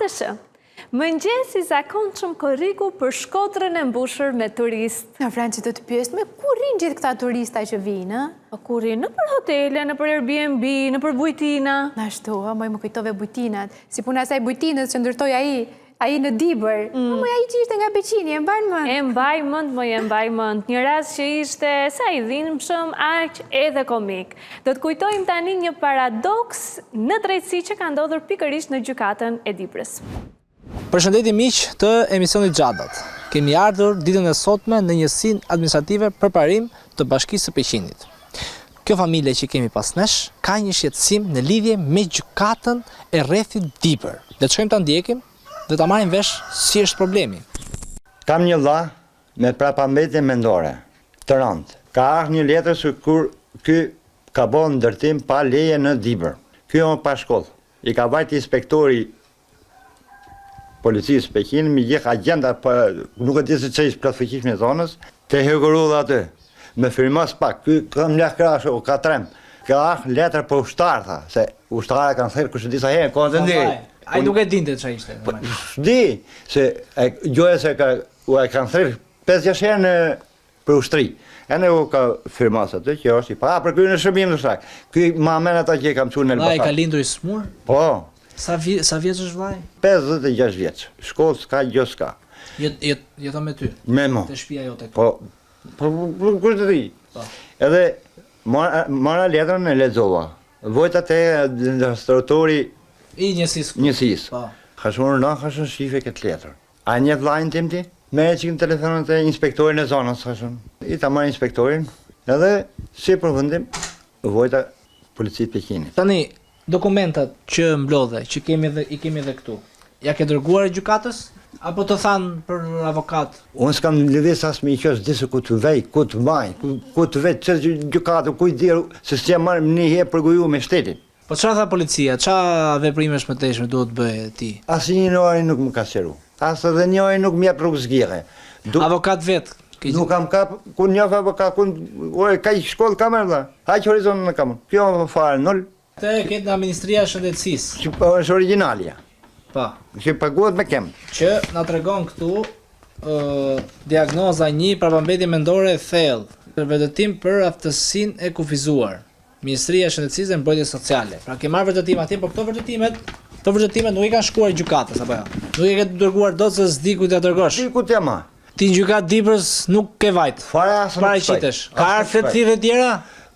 Atëshë, mëngjesi zakonshëm korriku për Shkodrën e mbushur me turistë. Në Franci të pyes, me ku rinë gjithë këta turista që vinë? Ku rinë? Në për hotele, në për Airbnb, në për bujtina. Ashtu, më kujtove bujtinat. Si puna asaj bujtinës që ndërtoj ai në Dibër. Më ai që ishte nga Beqini, e mbaj mend? E mbaj mend. Një rast që ishte sa i dhimbshëm, aq edhe komik. Do të kujtojmë tani një paradoks në drejtësi që ka ndodhur pikërisht në gjykatën e Dibrës. Përshëndetje miq të emisionit Gjadat. Kemi ardhur ditën e sotme në njësinë administrative përparim të Bashkisë së Peqinit. Kjo familje që kemi pas nesh ka një shqetësim në lidhje me gjykatën e rrethit Dibër. Le të shkojmë ta ndjekim dhe ta marrim vesh si është problemi. Kam një vlla me prapambetje mendore të rëndë. Ka ardhur një letër se kur ky ka bën ndërtim pa leje në Dibër. Ky është pa shkollë. I ka vajt inspektori policisë Peqin, mi gjithë agenda, nuk e di se që ishë plotfuqishme e zonës, te hegërullë aty. Me firmos pak, kam një krashë, o ka trem. Ka ardhur letër për ushtarë, tha, se ushtarë kanë thërë kështë disa herë, kohën të ndi. Ai nuk e dinte që ishte. Di, se gjoja se kanë thërë 5-6 herë në për ushtri. E në u ka firmos aty, që është i pa, për kërë në shërbim të shrak. Këj ma men ata që i kam qurë në Elbasan. Ai ka lindur i smur? Po. Sa vjeç është vllai? 56 vjeç. Shkollë s'ka, gjë s'ka. Jeton me ty? Me mo. Te shtëpia jote. Po, kush të di? Edhe mora letrën e lexova. Vojta te administratori I njësisë. Njësisë. Po. Hashur na hashun shife këtë letër. A njeh vllain tim ti? Merë që në telefonat e inspektorin e zonës, hashun. I ta marr inspektorin, edhe si përfundim vojta policisë Peqinit. Tani dokumentat që mblodhe, që i kemi edhe këtu, ja ke dërguar gjykatës? Apo të thanë për avokat? Unë s'kam lëviz as me i qës di se ku të vej, ku të maj, ku të vej, që gjykatë, ku i dirë, se s'ja marrë një herë përgoju me shtetin. Po çfarë tha policia? Çfarë veprime shmëteshme duhet bëhe ti? As një njëri nuk më ka qeru. As edhe njëri nuk më jep rrugë zgjidhje. Avokat vetë? Nuk kam kap, ku një avokat, ka i shkollë kamerë dhe, haqë horizonë në kamerë. Kjo fare nul. Te ketë nga Ministria e Shëndetësisë. Që është originalja. Pa. Që paguhet me kemë. Që na tregon këtu diagnoza 1, prapambetje mendore e thellë, për vërtetim për aftësinë e kufizuar. Ministria e Shëndetësisë dhe Mbrojtjes Sociale. Pra ke marrë vërtetim atje, por këto vërtetimet nuk i kanë shkuar gjykatës apo jo. Nuk i ke dërguar dot se s'di ku t'ia dërgosh. Di ku t'ia ma. Ti në gjykatë Dibrës nuk ke vajt. Fare as nuk paraqitesh. Ka ardhur fletëthirrje tjera?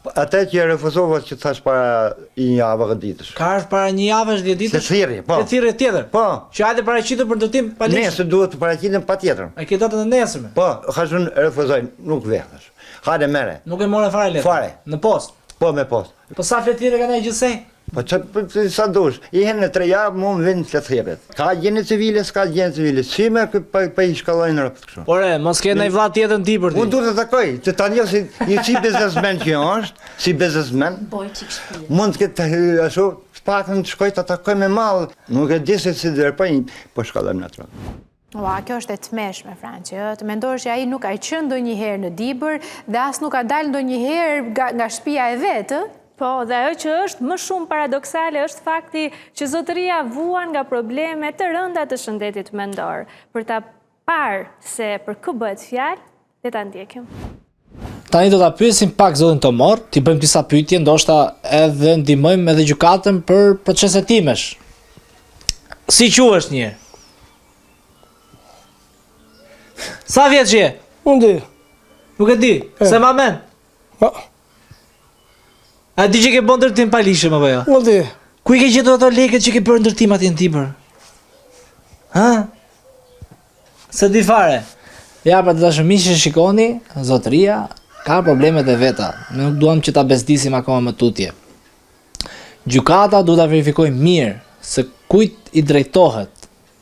Atë që refuzova që thash para një javë ditësh. Ka ardhur para një javësh 10 ditësh? Fletëthirje, po. Fletëthirje tjetër? Po. Që hajde paraqitur për ndërtim pa lesh? Nesër duhet të paraqitem patjetër. A ke datën e nesërme? Po, hashun refuzoj, nuk vetesh. Hajde merre. Nuk e morë fare letrën. Fare. Në post. Po me post. Po sa fletëthirje kanë ai gjithsej? Po sa dush, i hen në 3 javë mund vinë fletëthirjet. Ka gjeni civile, s'ka gjeni civile. Si me pa i shkallojnë rreth kështu. Ore, mos ke ndaj vlla tjetër në Dibër ti. Unë duhet të takoj, të tani si një si biznesmen që është, si biznesmen. Boj çik shtëpi. Mund të ketë ashtu, pakën të shkoj të takoj me mall. Nuk e di se si dërpoj, po shkallojmë natyrë. Ua, kjo është e tmeshme, Franci, të mendosh që ai nuk ka qenë ndonjëherë në Dibër dhe as nuk ka dalë ndonjëherë nga shtëpia e vet, Po, dhe ajo që është më shumë paradoksale është fakti që zotëria vuan nga probleme të rënda të shëndetit mendor. Për ta parë se për kë bëhet fjalë, le ta ndjekim. Tani do ta pyesim pak zotin Tomor, ti bëjmë disa pyetje, ndoshta edhe ndihmojmë edhe gjykatën për procese timesh. Si quhesh një? Sa vjeç je? Unë di. Nuk e di. Se ma men? Po. A di që ke bën ndërtim pa lishëm apo jo? Unë di. Ku i ke gjetur ato lekët që ke bërë ndërtim atje në Dibër? Ha? Se di fare. Ja, pra të dashëmiq që shikoni, zotëria ka problemet e veta. Nuk duam që ta bezdisim akoma më tutje. Gjykata duhet ta verifikojë mirë se kujt i drejtohet,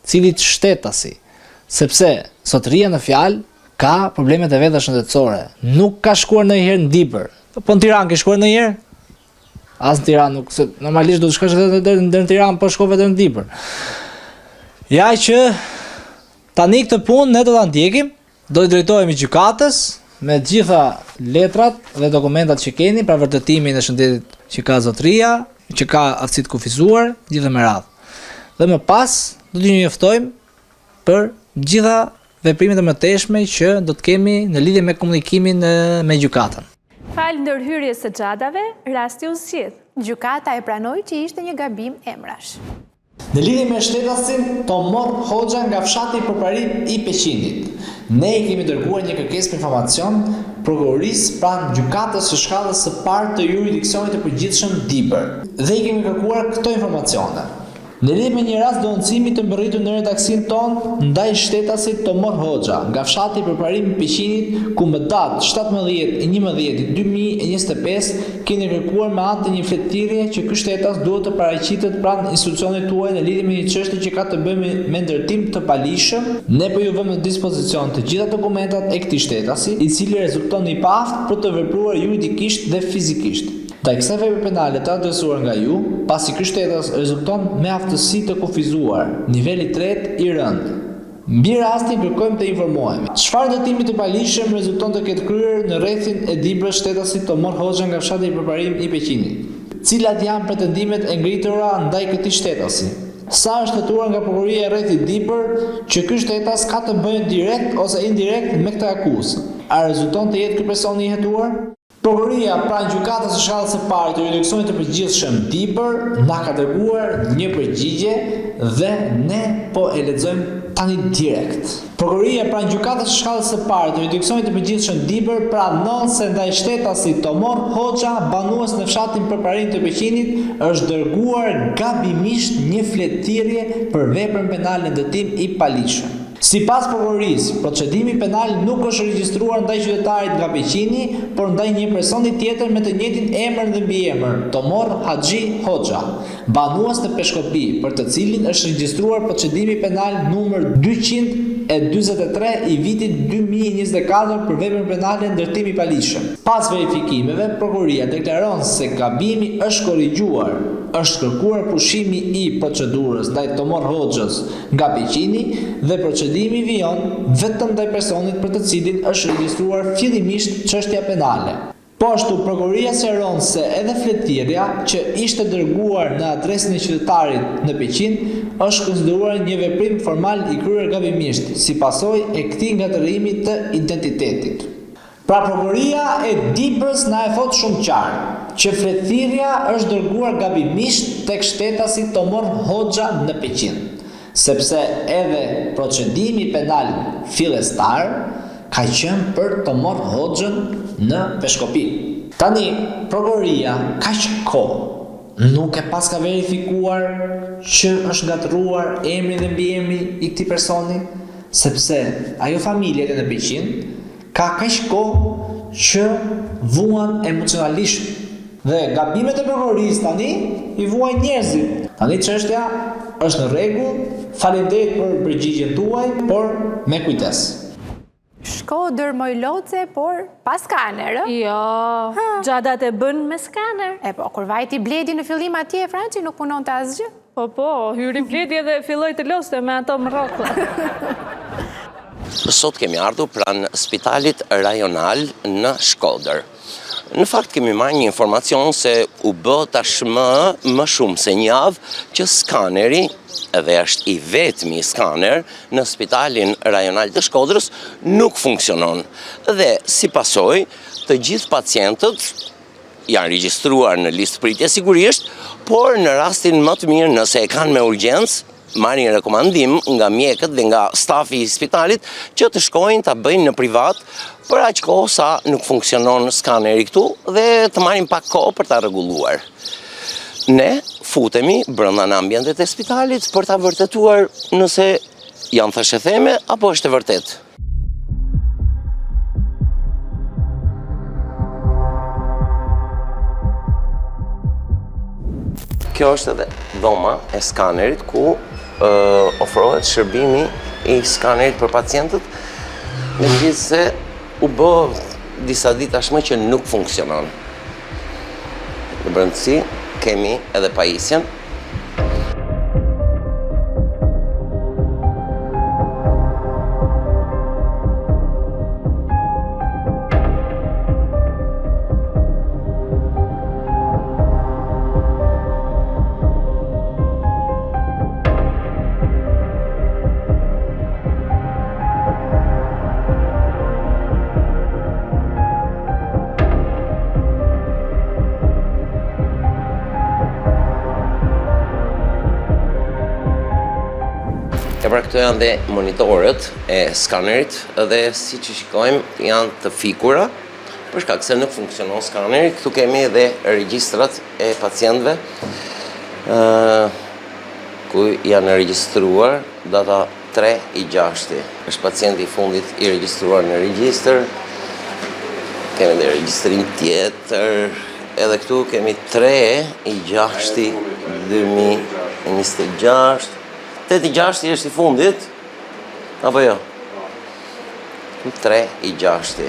cilit shtetasi, sepse zotëria në fjalë ka problemet e veta shëndetësore. Nuk ka shkuar ndonjëherë në Dibër. Po në Tiranë ke shkuar ndonjëherë? As në Tiranë nuk, se normalisht do të shkosh edhe në Tiranë, po shkove edhe në Dibër. Ja që tani këtë punë ne do ta ndjekim, do i drejtohemi gjykatës me gjitha letrat dhe dokumentat që keni për vërtetimin e shëndetit që ka zotëria, që ka aftësi të kufizuar, gjithë me radhë. dhe më pas do t'ju njoftojmë për gjitha veprimet e mëtejshme që do të kemi në lidhje me komunikimin me gjykatën. Falë ndërhyrjes së xhadave, rasti u zgjidh. Gjykata e pranoi që ishte një gabim emrash. Në lidhje me shtetasin Tomor Hoxha nga fshati përparim i Peqinit, ne i kemi dërguar një kërkesë për informacion prokurorisë pranë gjykatës së shkallës së parë të jurisdiksionit të përgjithshëm Dibër dhe i kemi kërkuar këto informacione. Në lidhje me një rast dënësimi të mbërritur në redaksin ton ndaj shtetasit Tomor Hoxha nga fshati përparim i Peqinit, ku më datë 17/11/2025 keni kërkuar me anë të një fletëtirje që ky shtetas duhet të paraqitet pranë institucionit tuaj në lidhje me një çështje që ka të bëjë me ndërtim të palishëm. Ne po ju vëmë në dispozicion të gjitha dokumentat e këtij shtetasi, i cili rezulton i paaft për të vepruar juridikisht dhe fizikisht. Ndaj kësaj vepre penale të adresuar nga ju, pasi ky shtetas rezulton me aftësi të kufizuar, niveli 3 i rënd. Mbi rastin kërkojmë të informohemi. Çfarë ndërtimi të palishëm rezulton të ketë kryer në rrethin e Dibrës shtetasit Tomor Hoxha nga fshati i përparim i Peqinit? Cilat janë pretendimet e ngritura ndaj këtij shtetasi? Sa është hetuar nga prokuroria e rrethit Dibër që ky shtetas ka të bëjë direkt ose indirekt me këtë akuzë? A rezulton të jetë ky person i hetuar? Prokuroria pranë gjykatës së shkallës së parë të jurisdiksionit të përgjithshëm Dibër na ka dërguar një përgjigje dhe ne po e lexojmë tani direkt. Prokuroria pranë gjykatës së shkallës së parë të jurisdiksionit të përgjithshëm Dibër pranon se ndaj shtetasit Tomor Hoxha, banues në fshatin përparim të Peqinit, është dërguar gabimisht një fletëtirje për veprën penale ndërtim i palishëm. Sipas prokurorisë, procedimi penal nuk është regjistruar ndaj qytetarit nga Peqini, por ndaj një personi tjetër me të njëjtin emër dhe mbiemër, Tomor Haxhi Hoxha, banues në Peshkopi, për të cilin është regjistruar procedimi penal numër 243 i vitit 2024 për veprën penale ndërtim i palishëm. Pas verifikimeve, prokuroria deklaron se gabimi është korrigjuar. Është kërkuar pushimi i procedurës ndaj Tomor Hoxhës nga Peqini dhe procedimi vijon vetëm ndaj personit për të cilin është regjistruar fillimisht çështja penale. Po ashtu, prokuroria sqaron se edhe fletëtirja që ishte dërguar në adresën e qytetarit në Peqin është konsideruar një veprim formal i kryer gabimisht, si pasojë e këtij ngatërimi të identitetit. Pra prokuroria e Dibrës na e thot shumë qartë që fletëtirja është dërguar gabimisht tek shtetasi Tomor Hoxha në Peqin, sepse edhe procedimi penal fillestar ka qenë për Tomor Hoxhën në Peshkopi. Tani, prokuroria kaq kohë nuk e pas ka verifikuar që është ngatruar emri dhe mbiemri i këtij personi, sepse ajo familje në Peqin ka kaq kohë që vuan emocionalisht dhe gabimet e prokurorisë tani i vuajnë njerëzit. Tani çështja është në rregull, faleminderit për përgjigjen tuaj, por me kujdes. Shkodër mojloce, por pa skaner, Jo, xhadat e bën me skaner. E po, kur vajti Bledi në fillim atje, Franci nuk punon të asgjë. Po, hyri Bledi dhe filloi të loste me ato mroklla. Sot kemi ardhur pranë spitalit rajonal në Shkodër. Në fakt kemi marrë një informacion se u bë tashmë më shumë se një javë që skaneri, edhe është i vetmi skaner në spitalin rajonal të Shkodrës, nuk funksionon. Dhe si pasojë, të gjithë pacientët janë regjistruar në listë pritje sigurisht, por në rastin më të mirë nëse e kanë me urgjencë, marrin rekomandim nga mjekët dhe nga stafi i spitalit që të shkojnë ta bëjnë në privat për aq kohë sa nuk funksionon skaneri këtu dhe të marrin pak kohë për ta rregulluar. Ne futemi brenda në ambientet e spitalit për ta vërtetuar nëse janë thashëtheme apo është e vërtetë. Kjo është edhe dhoma e skanerit ku ofrohet shërbimi i skanerit për pacientët, megjithëse u bë disa ditë tashmë që nuk funksionon. Në brendësi kemi edhe pajisjen. E pra këto janë dhe monitorët e skanerit dhe si që shikojmë janë të fikura, për shkak se nuk funksionon skaneri. Këtu kemi edhe regjistrat e pacientëve ku janë regjistruar data 3/6. Është pacienti i fundit i regjistruar në regjistër. Kemi dhe regjistrim tjetër. Edhe këtu kemi 3/6/2026. 8/6 është i fundit, apo jo? 3/6.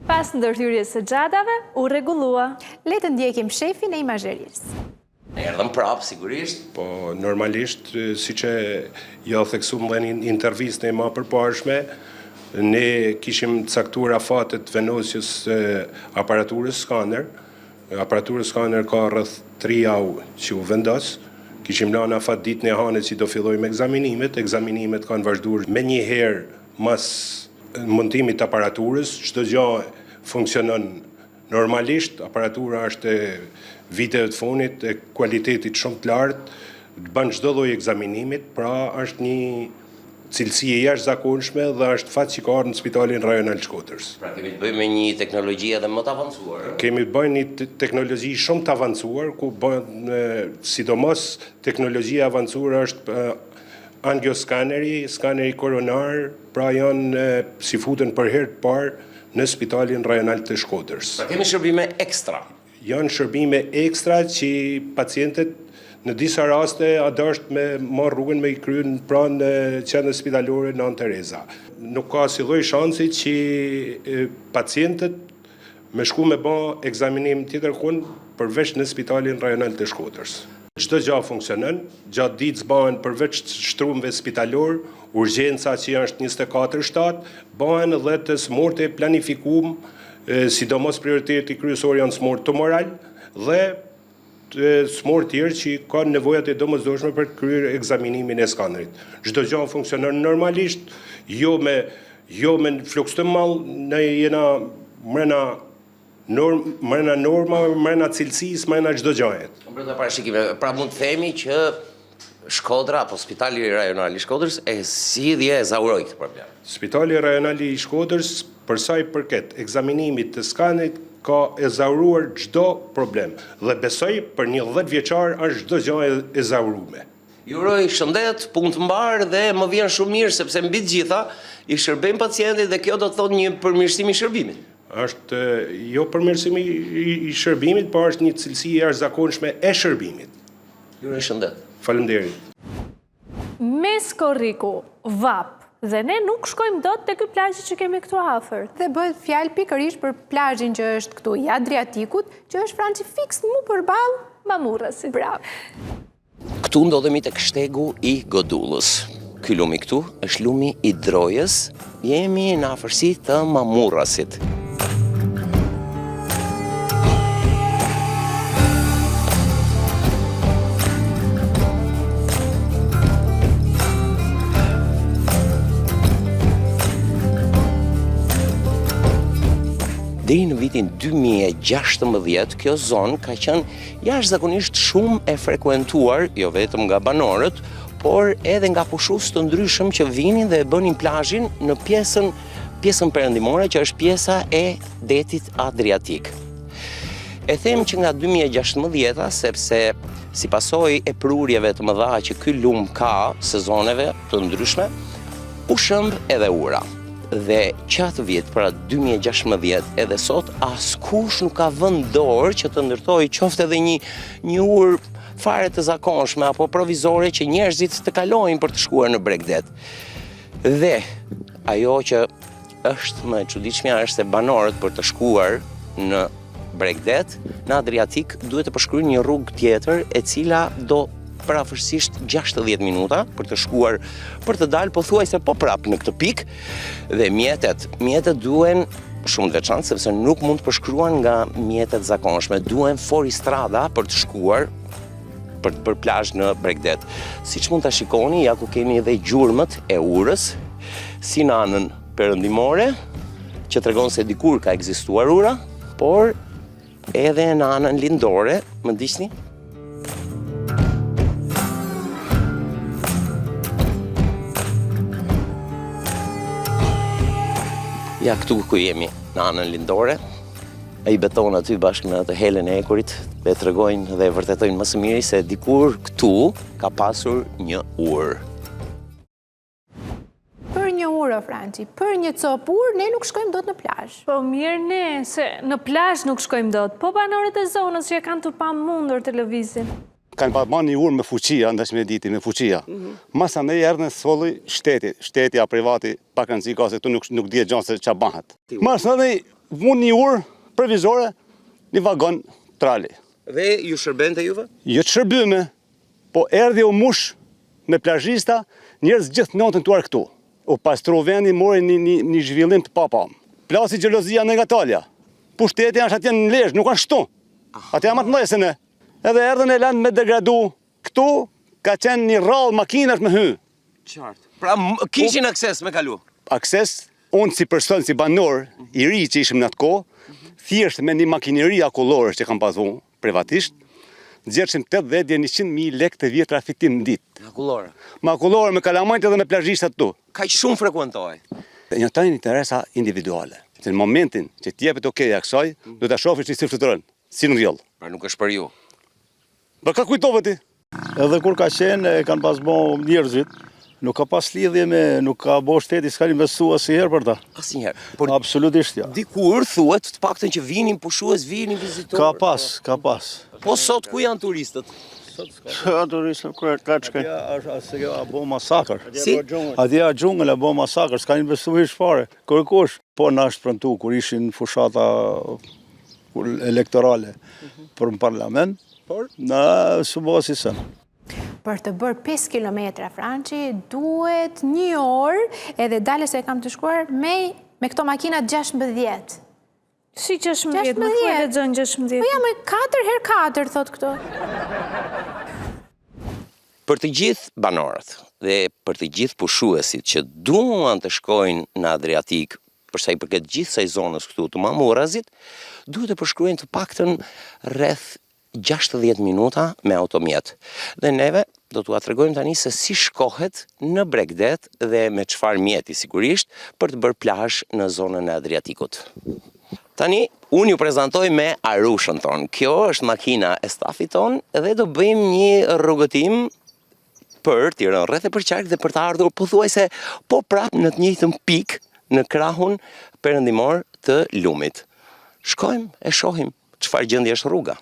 Pas ndërhyrjes së xhadave, u rregullua. Le të ndjekim shefin e imazherisë. Erdhëm prapë, sigurisht. Po, normalisht, si që jo theksum dhe një intervistën e ma përparshme, ne kishim caktuar afatet venosjes aparaturës skaner. Aparaturës skaner ka rrëth 3 javë që u vendos. Kishim lanë afat ditën e hanet që do fillojmë egzaminimet. Egzaminimet kanë vazhduar me një herë mas montimit të aparaturës. Çdo gjë funksionon normalisht. Aparatura është viteve të fundit e kualitetit shumë të lartë, bën çdo lloj egzaminimit, pra është një cilësi e jashtëzakonshme dhe është fat që ka ardhur në Spitalin Rajonal Shkodrës. Pra kemi të bëjmë me një teknologji edhe më të avancuar. Kemi të bëjmë një teknologji shumë të avancuar, ku bën sidomos teknologjia e avancuar është angioskaneri, skaneri koronar, pra janë si futen për herë të parë në Spitalin Rajonal të Shkodrës. Pra kemi shërbime ekstra. Janë shërbime ekstra që pacientët në disa raste adasht me marrë rrugën me i kryen pranë qendrës spitalore Nën Tereza. Nuk ka si lloj shansi që pacientët me shku me bë ekzaminim tjetër kun përveç në Spitalin Rajonal të Shkodrës. Çdo gjë funksionon, gjatë ditës bëhen përveç shtrumve spitalor, urgjenca që është 24/7, bëhen edhe të smurte planifikuar, sidomos prioriteti kryesor janë smurt tumoral dhe smurt tjerë që kanë nevojat e domosdoshme për të kryer ekzaminimin e skanerit. Çdo gjë funksionon normalisht, jo me fluks të madh, ne jena mrena norma, mrena cilësisë, mrena çdo gjaje. Brenda parashikime, pra mund të themi që Shkodra apo Spitali Rajonal i Shkodrës e zgjidhje e zauroi këtë problem. Spitali Rajonal i Shkodrës, për sa i përket ekzaminimit të skanerit, ka ezauruar çdo problem dhe besoj për një 10 vjeçar është çdo gjë e zauruar. Ju uroj shëndet, punë të mbar dhe më vjen shumë mirë sepse mbi të gjitha i shërbejmë pacientit dhe kjo do të thotë një përmirësim i shërbimit. Është jo përmirësimi i shërbimit, por është një cilësi e jashtëzakonshme e shërbimit. Ju uroj shëndet. Faleminderit. Mes Korriku, Vap, dhe ne nuk shkojmë dot te ky plazh që kemi këtu afër. Dhe bëhet fjalë pikërisht për plazhin që është këtu i Adriatikut, që është franci fiks mu përballë Mamurrasit. Bravo. Këtu ndodhemi tek shtegu i Godullës. Ky lumi këtu është lumi i Drojës. Jemi në afërsi të Mamurrasit. Deri në vitin 2016, kjo zonë ka qenë jashtëzakonisht shumë e frekuentuar, jo vetëm nga banorët, por edhe nga pushues të ndryshëm që vinin dhe e bënin plazhin në pjesën perëndimore, që është pjesa e detit Adriatik. E them që nga 2016, sepse si pasojë e prurjeve të mëdha që ky lum ka sezoneve të ndryshme, u shëmb edhe ura. Dhe qatë vit, pra 2016, edhe sot, askush nuk ka vënë dorë që të ndërtojë qoftë edhe një urë fare të zakonshme apo provizore që njerëzit të kalojnë për të shkuar në Bregdet. Dhe ajo që është më e çuditshmja është se banorët për të shkuar në Bregdet, në Adriatik, duhet të përshkruajnë një rrugë tjetër e cila do parafërsisht 60 minuta për të shkuar, për të dalë pothuajse po prapë në këtë pikë, dhe mjetet duhen shumë të veçantë sepse nuk mund të përshkruan nga mjetet zakonshme, duhen foristrada për të shkuar për të bërë plazh në Bregdet. Siç mund ta shikoni, ja ku kemi edhe gjurmët e urës, si në anën perëndimore, që tregon se dikur ka ekzistuar ura, por edhe në anën lindore, më ndiqni? Ja këtu ku jemi, në anën lindore, ai beton aty bashkë me atë helën e ekurit, dhe tregojnë dhe vërtetojnë më së miri se dikur këtu ka pasur një urë. Për një urë, Franci, për një copë urë, ne nuk shkojmë dot në plazh. Po mirë ne, se në plazh nuk shkojmë dot, po banorët e zonës që e kanë të pamundur të lëvizin. Kanë pa një urë me fuqia, ndash me diti, me fuqia. Masa ne erdhën solli shteti a privati, pak rëndësi ka se këtu nuk dihet gjë se ç'a bëhet. Masa ne vun një urë provizore, një vagon trali. Dhe ju shërben të juve? Jo të shërbyme, po erdhi u mush me plazhista, njerëz gjithë natën tuar këtu. U pastru vendi, mori një zhvillim të papam. Plasi xhelozia në Gatalja. Pushteti është atje në Lezhë, nuk është shtu. Atje janë më të mëdha se ne. Edhe erdhën e lanë me degradu. Këtu ka qenë një rrallë makinash me hy. Qartë. Pra kishin akses me kalu? Akses, unë si person, si banor, i ri që ishim në atë kohë, thjesht me një makineri akullore që kam pasu privatisht, nxjerrshim 80-100.000 lekë të vjetra fitim në ditë. Makullore. Makullore me kalamajt edhe me plazhistat tu. Ka shumë frekuentoj. Një tajnë interesa individuale. Se në momentin që t'jepet okeja kësaj, do t'a shofish që si fluturën, si në rjoll. Pra nuk është për ju. Për ka kujtove ti? Edhe kur ka qenë, kanë pas bo njerëzit, nuk ka pas lidhje me, nuk ka bo shteti, s'ka investu asnjëherë për ta. Asnjëherë. Por Absolutisht ja. dikur thuhet të paktën që vinin pushues, vinin vizitorë. Ka pas. Po sot ku janë turistët? Turistët ka shkën. Atje a bo masakër. Si? Atje a xhungël a bo masakër, s'ka investu hiç fare. Kërkush, po na shpërntu kur ishin fushata elektorale për në parlament, na subosi se. Për të bërë 5 kilometra, Franci, duhet një orë, edhe dale se kam të shkuar me këto makinat 16. Si 16, më thuaj lexon 16. Po ja, me 4x4, thot këto. Për të gjithë banorët dhe për të gjithë pushuesit që duan të shkojnë në Adriatik, për sa i përket gjithë kësaj zonës këtu të Mamurazit, duhet të përshkruajnë të paktën rreth 60 minuta me automjet. Dhe neve do t'ua tregojmë tani se si shkohet në Bregdet dhe me çfarë mjeti sigurisht për të bërë plazh në zonën e Adriatikut. Tani, unë ju prezantoj me Arushën tonë. Kjo është makina e stafit tonë dhe do bëjmë një rrugëtim për t'i rënë rreth e përqark dhe për të ardhur pothuajse po prapë në të njëjtën pikë në krahun perëndimor të Lumit. Shkojmë e shohim çfarë gjendje është rruga.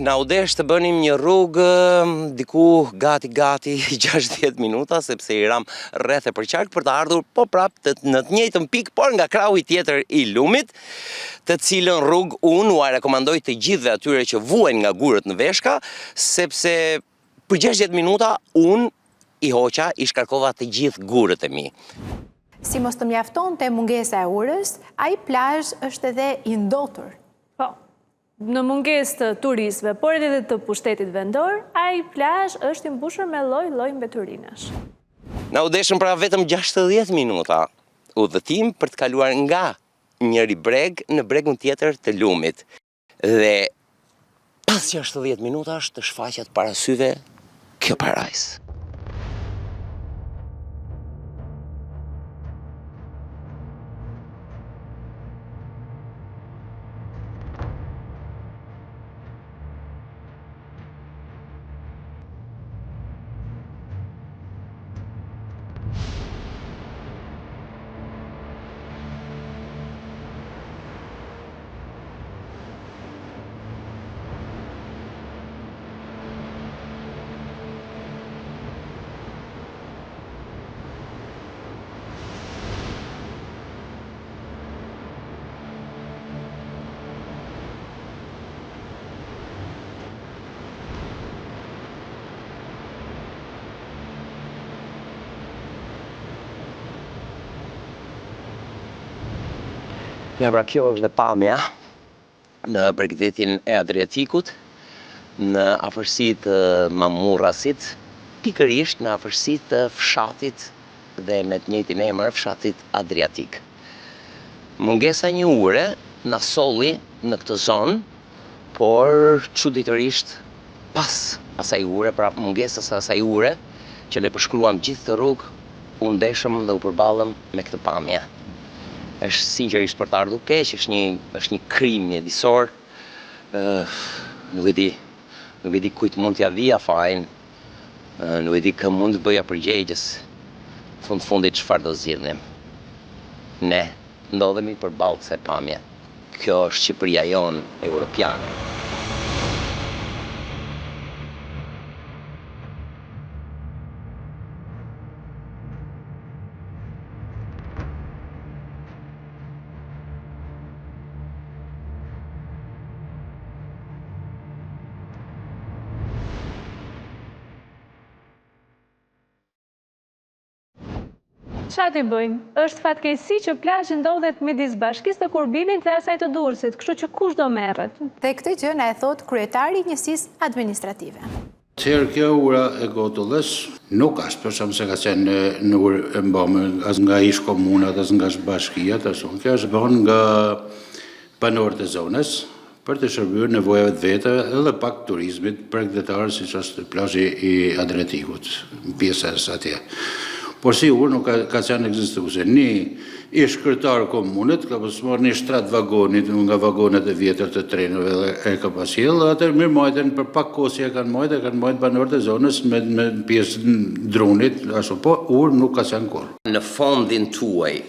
Na u desh të bënim një rrugë diku gati 60 minuta, sepse i ram rreth e përqark për të ardhur po prapë në të njëjtën pikë, por nga krahu i tjetër i Lumit, të cilën rrugë unë u rekomandoj të gjithëve atyre që vuajnë nga gurët në veshka, sepse për 60 minuta unë i hoqa, i shkarkova të gjithë gurët e mi. Si mos të mjafton të mungesa e urës, ai plazh është edhe i ndotur. Po, në mungesë të turistëve, por edhe të pushtetit vendor, ai plazh është i mbushur me lloj-lloj mbeturinash. Na u deshën pra vetëm 60 minuta udhëtim për të kaluar nga njëri breg në bregun tjetër të lumit. Dhe pas 60 minutash të shfaqet para syve kjo parajs. Ja, pra kjo është dhe pamja në bregdetin e Adriatikut, në afërsi të Mamurrasit, pikërisht në afërsi të fshatit dhe me të njëjtin emër fshatit Adriatik. Mungesa një ure na solli në këtë zonë, por çuditërisht pas asaj ure, pra mungesës së asaj ure, që le përshkruam gjithë të rrugë, u ndeshëm dhe u përballëm me këtë pamje. Është sinqerisht për të ardhur keq, është një krim mjedisor. Nuk e di kujt mund t'ja vija fajin, nuk e di kë mund të bëja përgjegjës. Fundit çfarë do zgjidhnim. Ne ndodhemi përballë kësaj pamje. Kjo është Shqipëria jonë europiane. Çfarë t'i bëjmë? Është fatkeqësi që plazhi ndodhet midis Bashkisë të Kurbilit dhe asaj të Durrësit, kështu që kush do merret? Dhe këtë gjë na e thot kryetari i njësisë administrative. Atëherë kjo ura e Gotullës nuk është për shumë se ka qenë në urë e mbame as nga ish komunat, as nga bashkia, kjo është bën nga banorët e zonës për të shërbyer nevojave të veta edhe pak turizmit bregdetar, siç është plazhi i Adriatikut, pjesës atje. Por si urë nuk ka qenë ekzistuese. Një ish kryetar komunët ka pasur një shtrat vagonit nga vagonet e vjetër të trenëve dhe e ka pasjell, atë mirëmbajtjen për pak kohë si e kanë mbajt banorët e zonës me pjesën dronit, ashtu, po urë nuk ka qenë kurrë. Në fondin tuaj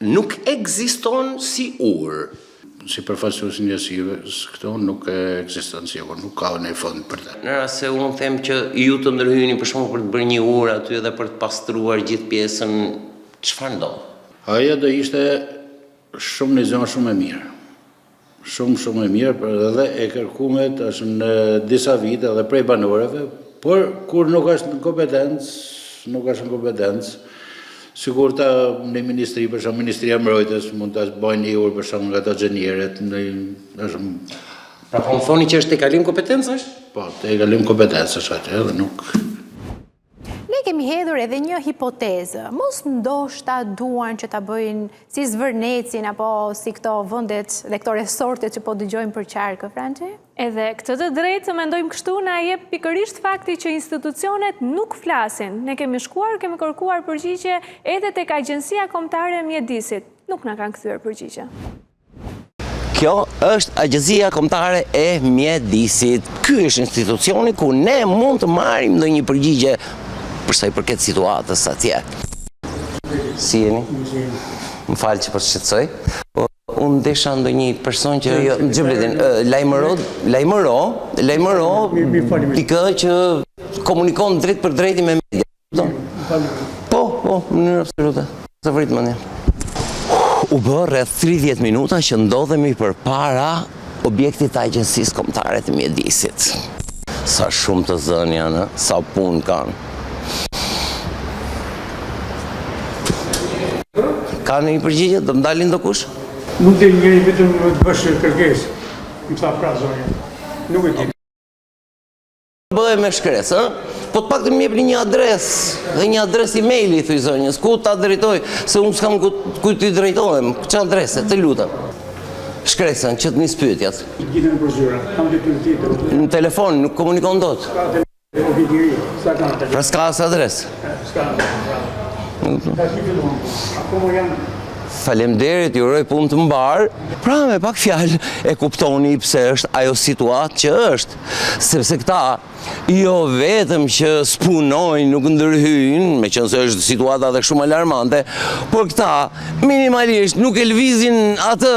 nuk ekziston si urë. Si përfaqësues njësive, këto nuk ekziston si urë, nuk ka një fond për të. Në rast se unë them që ju të ndërhyni për shkak për të bërë një urë aty dhe për të pastruar gjithë pjesën, çfarë ndodh? Ajo do ishte shumë një zonë shumë e mirë. Shumë e mirë, për edhe e kërkumet është në disa vite edhe prej banorëve, por kur nuk është në kompetencë, sigur ta në ministri, për shumë Ministria e Mbrojtjes, mund të bëjnë një urë për shumë nga të gjenjerët. Pra po më thoni që është te kalim kompetencash? Po, te kalim kompetencash atë edhe nuk... Ne kemi hedhur edhe një hipotezë, mos ndoshta duan që ta bëjnë si Zvërnecin apo si këto vendet dhe këto resortet që po dëgjojmë për qarkë, Franci? Edhe këtë të drejtë të mendojmë kështu na jep pikërisht fakti që institucionet nuk flasin. Ne kemi shkuar, kemi kërkuar përgjigje edhe tek Agjencia Kombëtare e Mjedisit. Nuk na kanë kthyer përgjigje. Kjo është Agjencia Kombëtare e Mjedisit. Ky është institucioni ku ne mund të marrim ndonjë përgjigje për sa i përket situatës atje. Si jeni? Më falë që po shqetësoj. Unë desha ndonjë person që më Xhebletin lajmëro pikë që komunikon drejt për drejti me media. Po, në mënyrë absolute. Sa vrit mendja. U bë rreth 30 minuta që ndodhemi përpara objektit të Agjencisë Kombëtare të Mjedisit. Sa shumë të zënë janë, sa punë kanë. Ka në një përgjigje, do më dalin do kush? Nuk dhe njëri vetëm të bësh kërkesë, më tha pra zonja, nuk e di. Bëhe me shkres, po të pak të më jepni një adres, dhe një adres emaili, thuj zonjës, ku ta drejtoj, se unë s'kam ku t'i drejtohem, që adrese, të lutem. Shkresën, që të një spytjat. Gjithë në përzyra, kam të të tjetër. Në telefon, nuk komunikon dot. Pra s'ka as adres. Faleminderit, ju uroj punë të mbar. Pra me pak fjalë e kuptoni pse është ajo situatë që është, sepse këta jo vetëm që spunojnë, nuk ndërhyjnë, me qënë se është situata dhe shumë alarmante, por këta minimalisht nuk e lvizin atë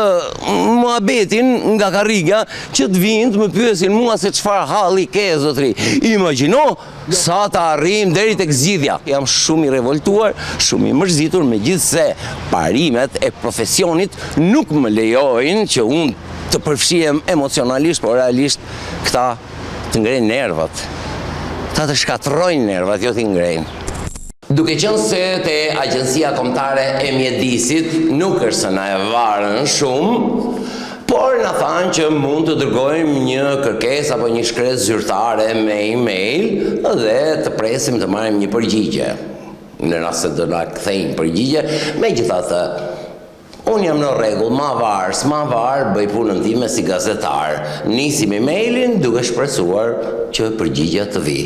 muhabetin nga karriga që të vinë të më pyesin mua se çfarë halli ke zotri. Imagjino sa të arrim deri tek zgjidhja. Jam shumë i revoltuar, shumë i mërzitur, megjithse parimet e profesionit nuk më lejojnë që unë të përfshihem emocionalisht, por realisht këta të ngrejnë nervat. Ta të shkatrojnë nervat, jo t'i ngrejnë. Duke qenë se te Agjencia Kombëtare e Mjedisit nuk është se na e varën shumë, por na thanë që mund të dërgojmë një kërkesë apo një shkresë zyrtare me email dhe të presim të marrim një përgjigje. Në rast se do na kthejnë përgjigje, megjithatë unë jam në rregull, ma varë, bëj punën time si gazetar. Nisim emailin duke shpresuar që përgjigja të vi.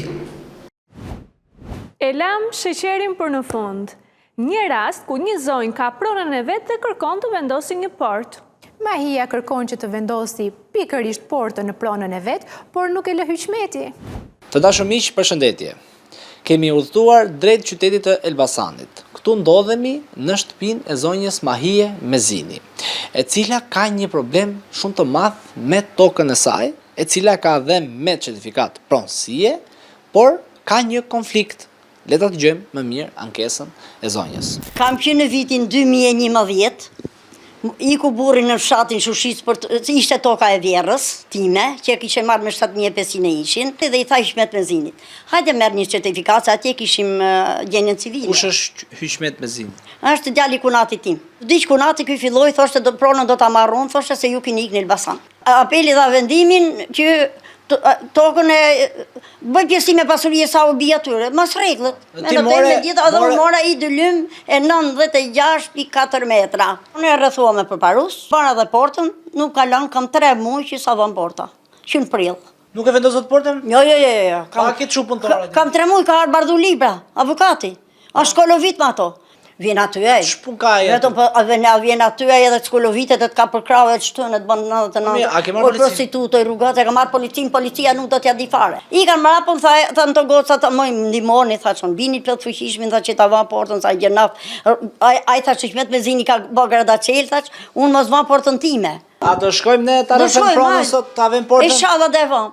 E lam sheqerin për në fund. Një rast ku një zonjë ka pronën e vetë dhe kërkon të vendosi një port. Mahia kërkon që të vendosi pikërisht portën në pronën e vetë, por nuk e lë Hyçmeti. Të dashur miq, përshëndetje. Kemi udhëtuar drejt qytetit të Elbasanit. Këtu ndodhemi në shtëpinë e zonjës Mahie Mezini, e cila ka një problem shumë të madh me tokën e saj, e cila ka dhe me certifikat pronësie, por ka një konflikt. Le ta dëgjojmë më mirë ankesën e zonjës. Kam qenë në vitin 2011, iku burri në fshatin Shushis, ishte toka e Vjerrës, time, që kishe marrë me 7.500 ishin, dhe i tha Hyçmet Mezinit, hajde merr një certifikat, se atje kishim gjenjen civile. Kush është Hyçmet Mezini? Është djali kunatit tim. Diq kunati ky filloi, thoshte pronën do ta marrun, thoshte se ju keni ikë në Elbasan. Apeli dha vendimin që tokën e bëj pjesësim e pasurisë sa u bi atyre, mas rregullt. Ti mora i dylym e 96.4 metra. Unë e rrethuam me përparus, para dhe portën, nuk kalon, kam 3 muaj që sa vën porta. Që në prill. Nuk e vendosot portën? Jo. Pa ke çu punëtorë? Kam 3 muaj ka ardhur Bardulli, pra, avokati. A shkolovit me ato. Vjen aty ai. Ç'pun ka ai? Vetëm vjen aty ai edhe skolovitet të ka për krave të shtënë të bën 99. Por prostitutë rrugat e ka marr policia nuk do t'ja di fare. I kanë mrapun thanë to goca të më ndihmoni, thashën, bini plot fuqishmin tha që ta vë portën sa gjernaf. Ai thashë Hyçmet Mezini ka bë gradacel thash, unë mos vë portën time. A do shkojmë ne ta rrethojmë pronën sot ta vëmë portën? Inshallah do e vëm.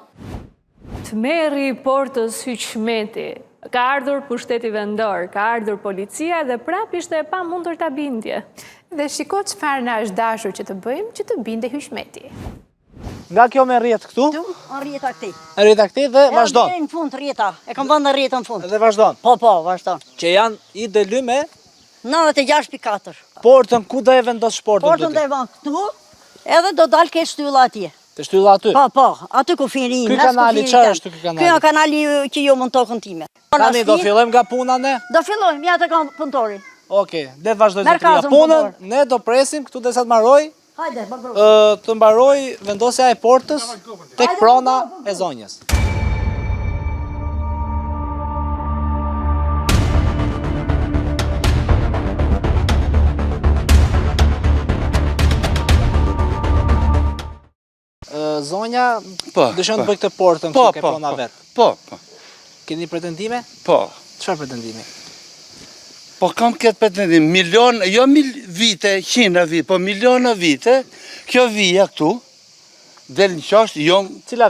Tmerri portës Hyçmeti. Ka ardhur pushteti vendor, ka ardhur policia dhe prap ishte e pamundur ta bindje. Dhe shiko çfarë na është dashur që të bëjmë që të binde Hyçmeti. Nga kjo me rrjet këtu? Rrjeta këti. Rrjeta këti dhe vazhdon. Në fund rrjeta. E kam vënë rrjetën në fund. Dhe vazhdon. Po, vazhdon. Që janë i dëlym me 96.4. Portën ku do e vendos portën? Portën do e vën këtu, edhe do dal ke shtylla atje. Të shtylla aty? Po, aty ku fini. Ky kanali, çfarë është ky kanali? Ky është kanali që jo mund tokën time. Tani do fillojmë nga puna ne? Do fillojmë, ja të kam punëtorin. Okej, le vazhdoj zotëria punën, ne do presim këtu derisa të mbaroj. Hajde, të mbaroj vendosja e portës tek prona e zonjës. Zonja, dëshon të bëj këtë portën këtu ke prona vetë? Po. Keni pretendime? Po. Çfarë pretendimi? Po kam këtë pretendim, jo vite, 100 vite, po miliona vite, kjo vija këtu, del në qashtë, jo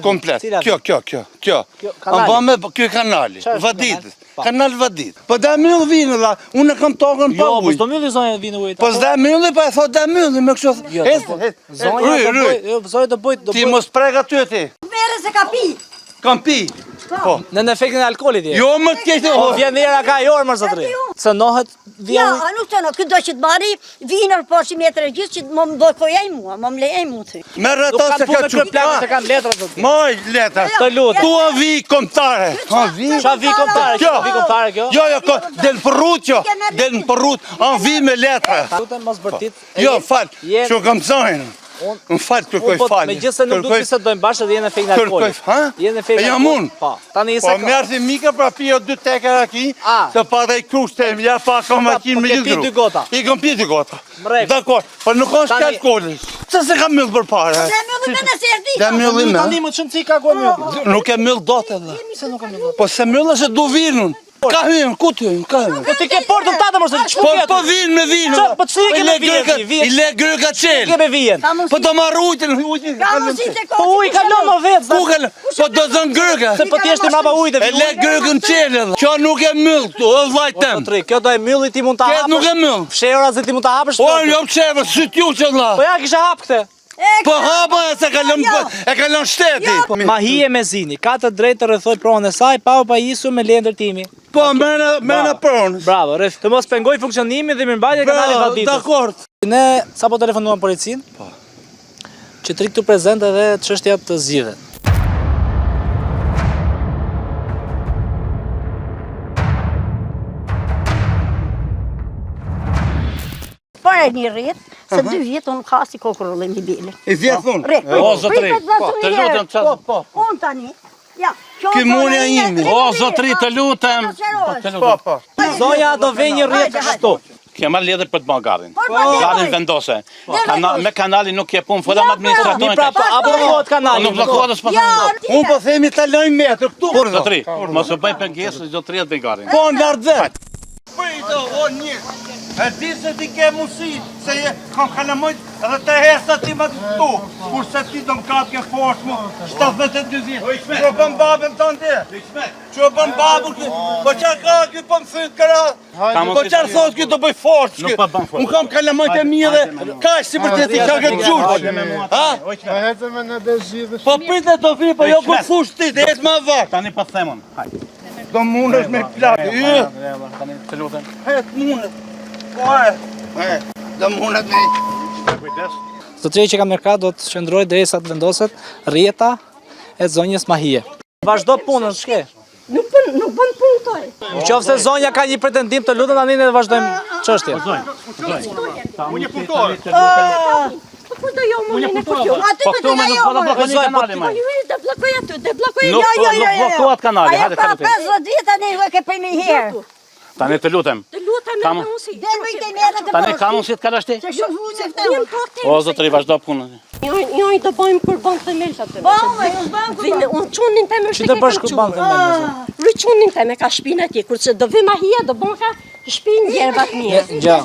komplet. Kjo. Ambame, kjo kanali, Vadit, kanal Vadit. Po da myllë vinë dhe, unë kam tokën pa ujë. Jo, po s'do myllë zonja vinë ujë. Po s'da myllë, pa e thot da myllë, me kështë. Zonja do bëjt. Ti mos prek aty e ti. Mere se ka pi. Kam pi. Po. Në efektin e alkoolit je. Jo, më të keqe. Po vjen era ka i orë, mërë zotëri. Cënohet vjen. Ja, nuk të në, këtë do që të marri, vinër po 100 metrë e gjithë që më më dojkojaj mua, më më lejaj mu të. Merë Nuk ata se kanë punë ka me kërë plakë, se kanë letra të të. Moj, letra. Të lutë. Tu a vi komtare. Qa vi komtare? Kjo. Vi komtare kjo? Jo, del për rrut kjo. Del për rrut, an vi me letra. Lutem mos bërtit. Jo, fal, që kam zajnë. Më falë, kërkoj falë. Me gjithë se nuk duke se dojmë bashkë dhe jenë efekt në alkoholit. Ha? Jenë efekt në jam unë. Po, tani i se Po, mërë si mika pra pio 2 teke aki, të pa dhe i kushte, ja pa ka makinë me gjithë pi 2 gota. I kom pi 2 gota. Mrek. Dakor, po nuk ka shke alkoholit. Se se ka mëllë për pare. Dhe mëllë me në serdi. Dhe mëllë me. Tani më qënë ka ku e mëllë. Nuk e mëllë dote dhe. Po se mëllë është du vinun. Ka hynë, ku të hynë, ka hynë. Po ti ke portën tatë mërë se që Po vinë me vinu. Po që ke me vijen? I le grë ka qelë. Ke me vijen? Po do marrë ujtën. Po uj kalon më vetë. Ku kalon? Po do zënë grëka. Se po t'jeshtë mrapa ujtë e le grëkën qelë. Kjo nuk e myllë këtu, o vajtem. Kjo do e mylli ti mund t'a hapësh. Kjo nuk e myllë. Fshera se ti mund t'a hapësh. O, jo psheva, sy t'ju që la. Po ja kisha hapë këte. Po hapa e se kalon shteti. Mahije me zini, ka të drejtë të rrethoj pronën e saj, pa u pa isu me leje ndërtimi. Po, mena pronës. Bravo, të mos pengoj funksionimin dhe mirëmbajtjen e kanalit Vallbitës. Dakor. Ne sapo telefonuam policinë, që të këtu prezent edhe çështja të zgjidhet. Para një rritë, se 2 vjetë unë ka si kokrollim i bile. I vjetë unë? O, zotëri, të lutem të qasë. Unë tani, ja. Ky munja imi. O, zotëri, të lutem. Po. Zonja do vej një rrjetë kështu. Kje marrë lidhë për të bërë garin. Garin vendose. Me kanali nuk je punë, fëllëm administratorin. A blokohet kanali? Nuk blokohet është pasë. Unë po themi të lojnë metrë këtu. Zotëri, mos u bëj pengesë, zotëri të bëj garin. Po, në lardë dhe. Pëjdo, o njërë. E di se ti ke musi, se kam kalamojt edhe të hesa ti më të këtu. Kur se ti do më kap ke forës mu, 72 vjetë. Që bën babën të ndë? Që bën babën këtë? Po qarë ka këtë po më fytë këra? Po qarë thot këtë do bëj forës këtë? Unë kam kalamojt e mije dhe ka si për të ti ka këtë gjurë. A hecë me në bezhidhë. Po pritë do vi, po jo për fush ti, dhe jetë ma vakë. Tani pa themon, hajde. Do mund është me plakë. Të lutem. Hajtë mund është. Do mundet me... Zotëria që ka merkat do të qëndrojë derisa të vendoset rrjeta e zonjës Mahije. Vazhdo punën, shke? Nuk bën punë toj. Në qoftë se zonja ka një pretendim të lutem tani ne vazhdojmë çështjen. Unë e punëtore. Po kur do jo më në kurjo? Po këtu me nuk do blokoj kanali më. Jo, do bllokoj aty, do bllokoj. Nuk bllokohet kanali, hajde të lutem. 50 vjet tani e ke për një herë. Tani të lutem. Të lutem me mundësi. Tani ka mundësi të kalash ti? O, zotëri, vazhdo punën. Jo, i do bëjmë kurban themel atë. Po, unë çunin te më Që të bësh kurban themel? Rëçunin te me ka shpinë atje, kurse do vë Mahia do bën ka shpinë gjerbat mirë. Gja.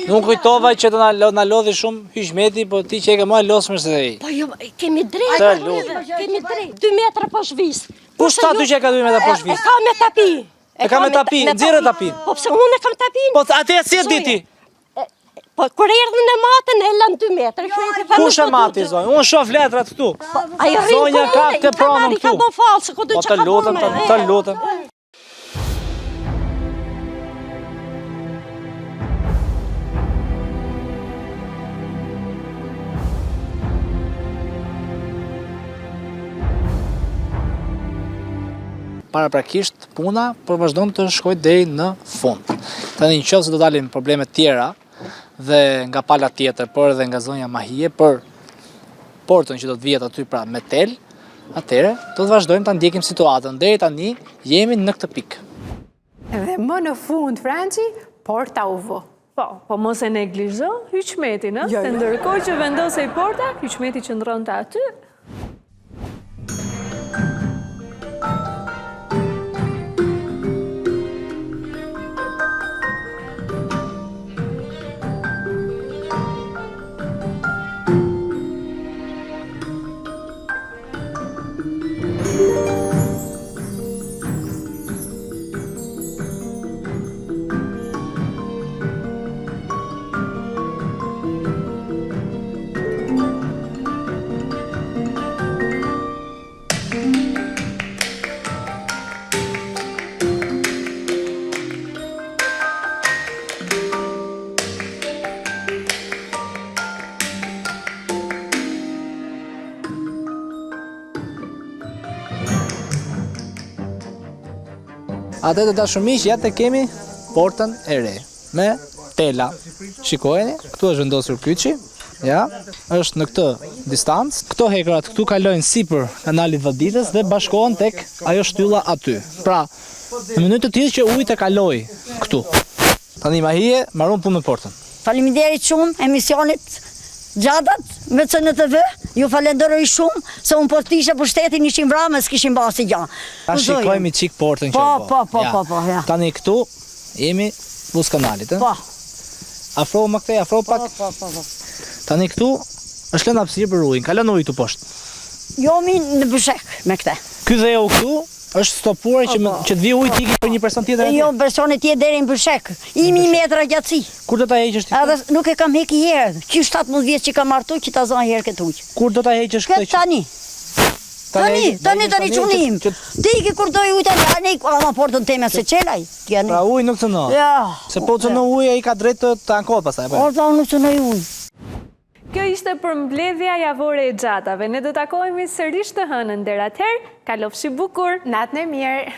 Nuk kujtova që të na lodhi shumë hyjmeti, po ti që e ke më losmër se ai. Po jo, kemi drejt. Kemi drejt. 2 metra poshtë vis. Kush ta ty që e ka 2 metra poshtë vis? Ka me tapi. E ka me tapi, nxjerrë tapin. Po pse unë e kam tapin? Po atë si e di ti? Po kur erdhën e matën e lën 2 metra. Kush e mati zonjë? Unë shoh letrat këtu. Zonja ka këtë pronën këtu. Ka bën fallse, ku do të çka. Po të lutem. Paraprakisht puna por vazhdon të shkojë deri në fund. Tani nëse do dalim probleme tjera dhe nga pala tjetër, por edhe nga zonja Mahije për portën që do të vihet aty pra me tel, atëherë do të vazhdojmë ta ndjekim situatën. Deri tani jemi në këtë pikë. Dhe më në fund, Franci, porta u vë. Po mos e neglizho hyjmetin, ëh? Se ndërkohë që vendosej porta, hyjmeti qëndronte aty. Atë të dashumish, ja të kemi portën e re, me tela. Shikojeni, këtu është vendosur kyçi, ja, është në këtë distancë. Këto hekrat këtu kalojnë sipër kanalit Vëbitës dhe bashkohen tek ajo shtylla aty. Pra, në mënyrë të tillë që uji të kalojë këtu. Tani Mahije, mbaron punë me portën. Faleminderit shumë emisionit Gjadat me CNTV, ju falenderoj shumë se unë po të ishe për shtetin ishin vrame, s'kishin basi gja. Ta shikojmë çik portën që Po, ja. Tani këtu jemi buz kanalit, Po. Afro më këtej, afro pak. Po. Tani këtu është lënë hapësirë për ujin, kalon uji këtu poshtë. Jomi në bëshek me këte. Ky dheu këtu është stopuar që të vi ujë tiki për një person tjetër. Jo, personi tjetër deri në bëshek. 1000 metra gjatësi. Kur do ta heqësh ti? Edhe nuk e kam heki herë. Që 17 vjeç që kam martu që ta zon herë këtë ujë. Kur do ta heqësh këtë? Tani çunim. Ti ke kur doj ujë tani, ani ama portën time se çelaj. Pra uji nuk cënon. Ja. Se po cënon uji ai ka drejt të ankohet pastaj. Porta nuk cënoj ujë. Kjo ishte përmbledhja javore e Gjatave. Ne do takohemi sërish të hënën deri atëherë. Kalofshi bukur. Natën e mirë.